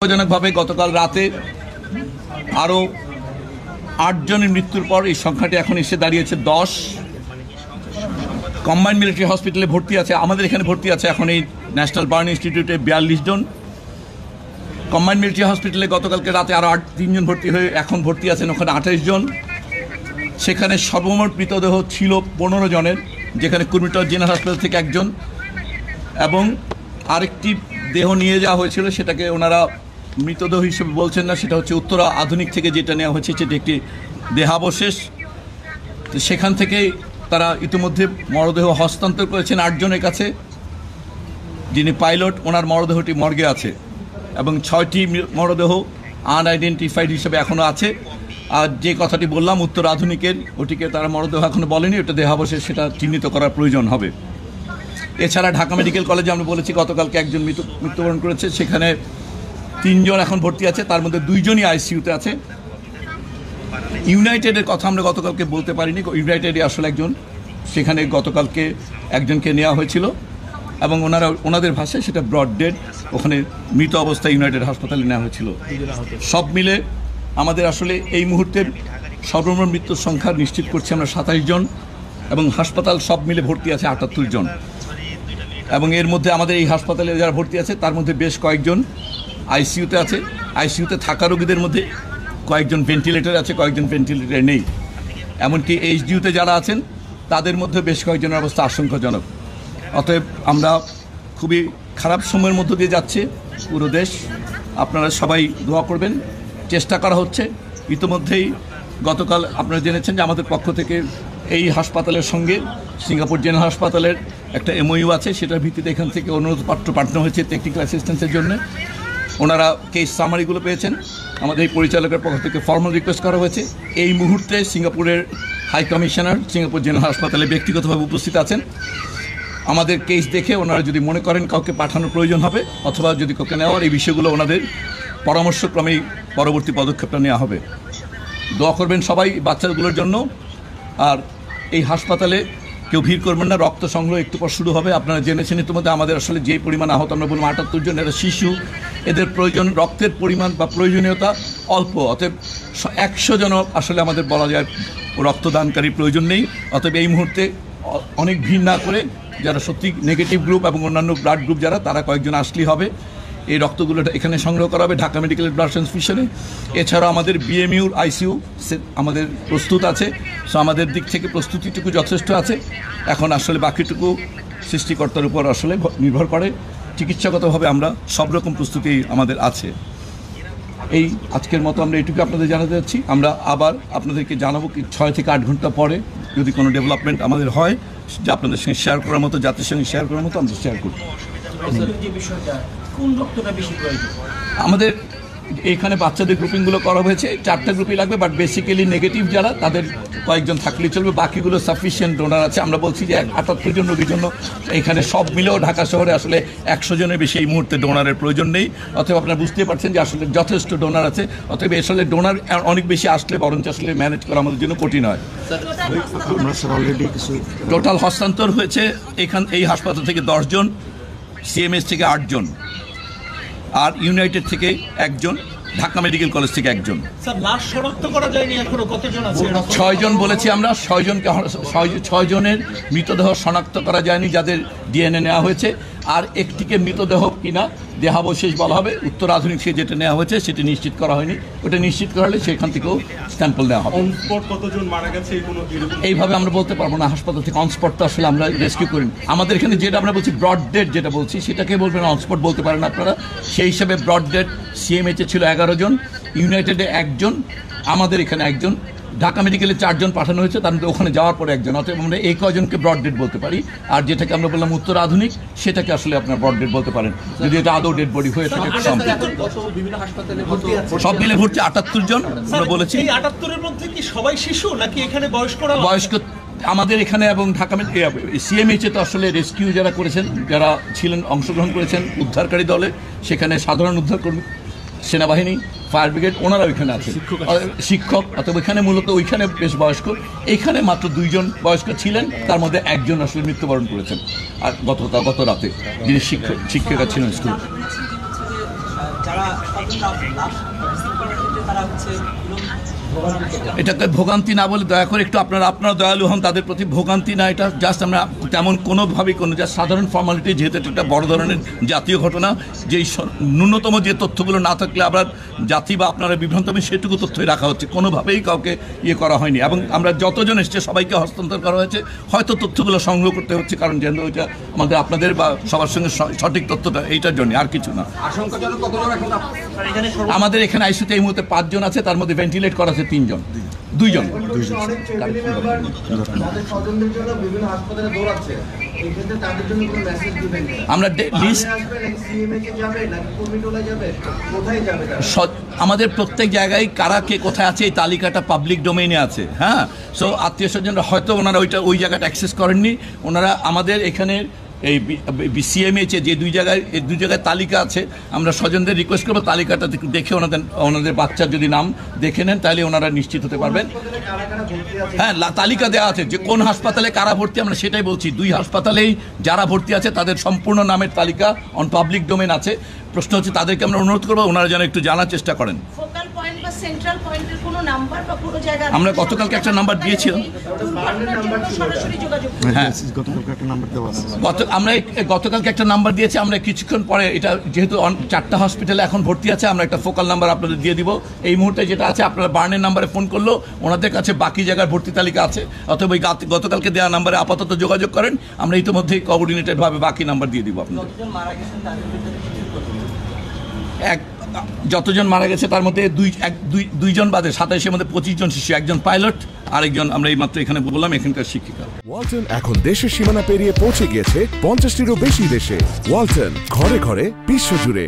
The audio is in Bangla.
দুঃখজনকভাবে গতকাল রাতে আরও ৮ জনের মৃত্যুর পর এই সংখ্যাটি এখন এসে দাঁড়িয়েছে ১০। কম্বাইন্ড মিলিটারি হসপিটালে ভর্তি আছে, আমাদের এখানে ভর্তি আছে এখন এই ন্যাশনাল বার্ন ইনস্টিটিউটে ৪২ জন। কম্বাইন্ড মিলিটারি হসপিটালে গতকালকে রাতে আরও ৩ জন ভর্তি হয়ে এখন ভর্তি আছেন ওখানে ২৮ জন। সেখানে সর্বমোট মৃতদেহ ছিল ১৫ জনের, যেখানে কুর্মিটোলা জেনারেল হাসপাতাল থেকে একজন এবং আরেকটি দেহ নিয়ে যাওয়া হয়েছিল, সেটাকে ওনারা মৃতদেহ হিসেবে বলছেন না, সেটা হচ্ছে উত্তরা আধুনিক থেকে যেটা নেওয়া হয়েছে সেটি একটি দেহাবশেষ। তো সেখান থেকেই তারা ইতিমধ্যে মরদেহ হস্তান্তর করেছেন ৮ জনের কাছে। যিনি পাইলট ওনার মরদেহটি মর্গে আছে এবং ৬টি মরদেহ আনআইডেন্টিফাইড হিসেবে এখনও আছে। আর যে কথাটি বললাম উত্তরা আধুনিকের, ওটিকে তারা মরদেহ এখনও বলেনি, ওটা দেহাবশেষ, সেটা চিহ্নিত করার প্রয়োজন হবে। এছাড়া ঢাকা মেডিকেল কলেজে আমরা বলেছি গতকালকে একজন মৃত্যুবরণ করেছে, সেখানে ৩ জন এখন ভর্তি আছে, তার মধ্যে 2 জনই আইসিইউতে আছে। ইউনাইটেডের কথা আমরা গতকালকে বলতে পারিনি, ইউনাইটেডে আসলে একজন, সেখানে গতকালকে একজনকে নেওয়া হয়েছিল এবং ওনাদের ভাষায় সেটা ব্রড ডেড, ওখানে মৃত অবস্থায় ইউনাইটেড হাসপাতালে নেওয়া হয়েছিল। সব মিলে আমাদের আসলে এই মুহূর্তের সর্বমোট মৃত্যুর সংখ্যা নিশ্চিত করছি আমরা ২৭ জন এবং হাসপাতাল সব মিলে ভর্তি আছে ৭৮ জন। এবং এর মধ্যে আমাদের এই হাসপাতালে যারা ভর্তি আছে তার মধ্যে বেশ কয়েকজন আইসিইউতে আছে। আইসিইউতে থাকা রোগীদের মধ্যে কয়েকজন ভেন্টিলেটর আছে, কয়েকজন ভেন্টিলেটর নেই। এমনকি এইচডিইউতে যারা আছেন তাদের মধ্যে বেশ কয়েকজনের অবস্থা আশঙ্কাজনক। অতএব আমরা খুবই খারাপ সময়ের মধ্য দিয়ে যাচ্ছে পুরো দেশ। আপনারা সবাই দোয়া করবেন। চেষ্টা করা হচ্ছে, ইতিমধ্যেই গতকাল আপনারা জেনেছেন যে আমাদের পক্ষ থেকে এই হাসপাতালের সঙ্গে সিঙ্গাপুর জেনারেল হাসপাতালের একটা এমওইউ আছে, সেটার ভিত্তিতে এখান থেকে অনুরোধপত্র পাঠানো হয়েছে টেকনিক্যাল অ্যাসিস্ট্যান্সের জন্য। ওনারা কেস সামারিগুলো পেয়েছেন, আমাদের এই পরিচালকের পক্ষ থেকে ফর্মাল রিকোয়েস্ট করা হয়েছে। এই মুহূর্তে সিঙ্গাপুরের হাই কমিশনার সিঙ্গাপুর জেনারেল হাসপাতালে ব্যক্তিগতভাবে উপস্থিত আছেন। আমাদের কেস দেখে ওনারা যদি মনে করেন কাউকে পাঠানোর প্রয়োজন হবে অথবা যদি কাউকে নেওয়ার, এই বিষয়গুলো ওনাদের পরামর্শক্রমেই পরবর্তী পদক্ষেপটা নেওয়া হবে। দোয়া করবেন সবাই বাচ্চাগুলোর জন্য। আর এই হাসপাতালে কেউ ভিড় করবেন না, রক্ত সংগ্রহ একটু পর শুরু হবে। আপনারা জেনেছেন ইতিমধ্যে আমাদের আসলে যে পরিমাণ আহত আমরা বললাম ৭৮ জন, এরা শিশু, এদের প্রয়োজন রক্তের পরিমাণ বা প্রয়োজনীয়তা অল্প। অতএব ১০০ জন আসলে আমাদের বলা যায় রক্তদানকারী প্রয়োজন নেই। অতএব এই মুহূর্তে অনেক ভিড় না করে যারা সত্যি নেগেটিভ গ্রুপ এবং অন্যান্য ব্লাড গ্রুপ যারা, তারা কয়েকজন আসলেই হবে। এই রক্তগুলো এখানে সংগ্রহ করা হবে ঢাকা মেডিকেলের ব্লাড ট্রান্সফিউশনে। এছাড়াও আমাদের বিএমইউর আইসিইউ আমাদের প্রস্তুত আছে। সো আমাদের দিক থেকে প্রস্তুতিটুকু যথেষ্ট আছে। এখন আসলে বাকিটুকু সৃষ্টিকর্তার উপর আসলে নির্ভর করে। চিকিৎসাগতভাবে আমরা সব রকম প্রস্তুতি আমাদের আছে। এই আজকের মতো আমরা এটুকু আপনাদের জানাতে যাচ্ছি। আমরা আবার আপনাদেরকে জানাবো কি ৬ থেকে ৮ ঘন্টা পরে যদি কোনো ডেভেলপমেন্ট আমাদের হয়, যে আপনাদের সঙ্গে শেয়ার করার মতো, জাতির সঙ্গে শেয়ার করার মতো আমরা শেয়ার করব। আমাদের এইখানে বাচ্চাদের গ্রুপিংগুলো করা হয়েছে, 4টা গ্রুপই লাগবে, বাট বেসিক্যালি নেগেটিভ যারা তাদের কয়েকজন থাকলেই চলবে, বাকিগুলো সাফিসিয়েন্ট ডোনার আছে। আমরা বলছি যে ৭৮ জন রোগীর জন্য এখানে সব মিলেও ঢাকা শহরে আসলে ১০০ জনের বেশি এই মুহূর্তে ডোনারের প্রয়োজন নেই। অতএব আপনারা বুঝতে পারছেন যে আসলে যথেষ্ট ডোনার আছে। অতএব আসলে ডোনার অনেক বেশি আসলে বরঞ্চ আসলে ম্যানেজ করা আমাদের জন্য কঠিন হয়। টোটাল হস্তান্তর হয়েছে এই হাসপাতাল থেকে 10 জন, সিএমএস থেকে 8 জন, আর ইউনাইটেড থেকে 1 জন, ঢাকা মেডিকেল কলেজ থেকে 1 জন। 6 জন বলেছি আমরা, 6 জনের মৃতদেহ শনাক্ত করা যায়নি যাদের ডিএনএ নেওয়া হয়েছে। আর একটিকে মৃতদেহ কিনা দেহাবশেষ বলা হবে, উত্তর আধুনিক থেকে যেটা নেওয়া হয়েছে সেটি নিশ্চিত করা হয়নি। ওটা নিশ্চিত করা হলে সেখান থেকেও স্যাম্পল নেওয়া হবে। এইভাবে আমরা বলতে পারবো না, হাসপাতাল থেকে অনস্পট তো আসলে আমরা রেস্কিউ করি। আমাদের এখানে যেটা আমরা বলছি ব্রড ডেড যেটা বলছি সেটাকে বলবেন, অনস্পট বলতে পারেন আপনারা। সেই হিসাবে ব্রড ডেড সিএমএইচে ছিল 11 জন, ইউনাইটেডে 1 জন, আমাদের এখানে 1 জন, ঢাকা মেডিকেলে 4 জন পাঠানো হয়েছে, তার মধ্যে ওখানে যাওয়ার পরে 1 জন। অতএব আমরা এই কজনকে ব্রড ডেড বলতে পারি। আর যেটাকে আমরা বললাম উত্তর আধুনিক, সেটাকে আসলে আপনার ব্রড ডেড বলতে পারেন, যদি এটা আদৌ ডেড বডি হয়ে থাকে। সব মিলে ভর্তি ৭৮ জন আমরা বলেছি। সবাই শিশু নাকি এখানে বয়স্ক? আমাদের এখানে এবং ঢাকা সিএমএইচে তো আসলে রেস্কিউ যারা করেছেন, যারা ছিলেন অংশগ্রহণ করেছেন উদ্ধারকারী দলে, সেখানে সাধারণ উদ্ধারকর্মী, সেনাবাহিনী, ফায়ার ব্রিগেড, ওনারা ওইখানে আছে, শিক্ষক। অথবা ওইখানে মূলত ওইখানে বেশ বয়স্ক, এইখানে মাত্র 2 জন বয়স্ক ছিলেন, তার মধ্যে 1 জন আসলে মৃত্যুবরণ করেছেন আর গত রাতে, যিনি শিক্ষিকা ছিলেন স্কুল। এটাকে ভোগান্তি না বলে দয়া করে একটু আপনারা দয়ালু হন, তাদের প্রতি ভোগান্তি না, এটা জাস্ট আমরা তেমন কোনোভাবেই জাস্ট সাধারণ ফর্মালিটি, যেহেতু এটা একটা বড় ধরনের জাতীয় ঘটনা, যেই ন্যূনতম যে তথ্যগুলো না থাকলে আবার জাতি বা আপনারা বিভ্রান্ত হবে সেটুকু তথ্যই রাখা হচ্ছে, কোনোভাবেই কাউকে করা হয়নি। এবং আমরা যতজন এসছে সবাইকে হস্তান্তর করা হয়েছে, হয়তো তথ্যগুলো সংগ্রহ করতে হচ্ছে, কারণ যেন ওইটা আপনাদের বা সবার সঙ্গে সঠিক তথ্যটা এইটার জন্য, আর কিছু না। আমাদের এখানে আইসিইউতে এই মুহূর্তে 5 জন আছে, তার মধ্যে ভেন্টিলেট করা আছে 3 জন, 2 জন। আমরা লিস্ট আমাদের প্রত্যেক জায়গায় কারা কে কোথায় আছে এই তালিকাটা পাবলিক ডোমেইনে আছে। হ্যাঁ, সো আত্মীয় স্বজনরা হয়তো ওনারা ওই জায়গাটা অ্যাক্সেস করেননি, ওনারা আমাদের এখানে এই সিএমএইচে যে 2 জায়গায় তালিকা আছে, আমরা স্বজনদের রিকোয়েস্ট করবো তালিকাটা দেখে ওনাদের বাচ্চার যদি নাম দেখে নেন তাহলে ওনারা নিশ্চিত হতে পারবেন। হ্যাঁ, তালিকা দেওয়া আছে যে কোন হাসপাতালে কারা ভর্তি, আমরা সেটাই বলছি। 2 হাসপাতালেই যারা ভর্তি আছে তাদের সম্পূর্ণ নামের তালিকা অন পাবলিক ডোমেন আছে। প্রশ্ন হচ্ছে তাদেরকে আমরা অনুরোধ করবো ওনারা যেন একটু জানার চেষ্টা করেন। আমরা গতকালকে একটা নাম্বার দিয়েছিলাম। হ্যাঁ, আমরা গতকালকে একটা নাম্বার দিয়েছি। আমরা কিছুক্ষণ পরে, এটা যেহেতু 4টা হসপিটালে এখন ভর্তি আছে, আমরা একটা ফোকাল নাম্বার আপনাদের দিয়ে দিব। এই মুহূর্তে যেটা আছে, আপনারা বার্নের নাম্বারে ফোন করলো ওনাদের কাছে বাকি জায়গার ভর্তি তালিকা আছে, অথবা ওই গতকালকে দেওয়া নাম্বারে আপাতত যোগাযোগ করেন, আমরা ইতিমধ্যেই কোঅর্ডিনেটেড ভাবে বাকি নাম্বার দিয়ে দিব আপনাদের। যতজন মারা গেছে তার মধ্যে 2 জন বাদে 27-এর মধ্যে 25 জন শিশু, 1 জন পাইলট, আরেকজন আমরা এই মাত্র এখানে বললাম এখানকার শিক্ষিকা। ওয়ালটন এখন দেশের সীমানা পেরিয়ে পৌঁছে গিয়েছে 50টিরও বেশি দেশে। ওয়ালটন, ঘরে ঘরে বিশ্বজুড়ে।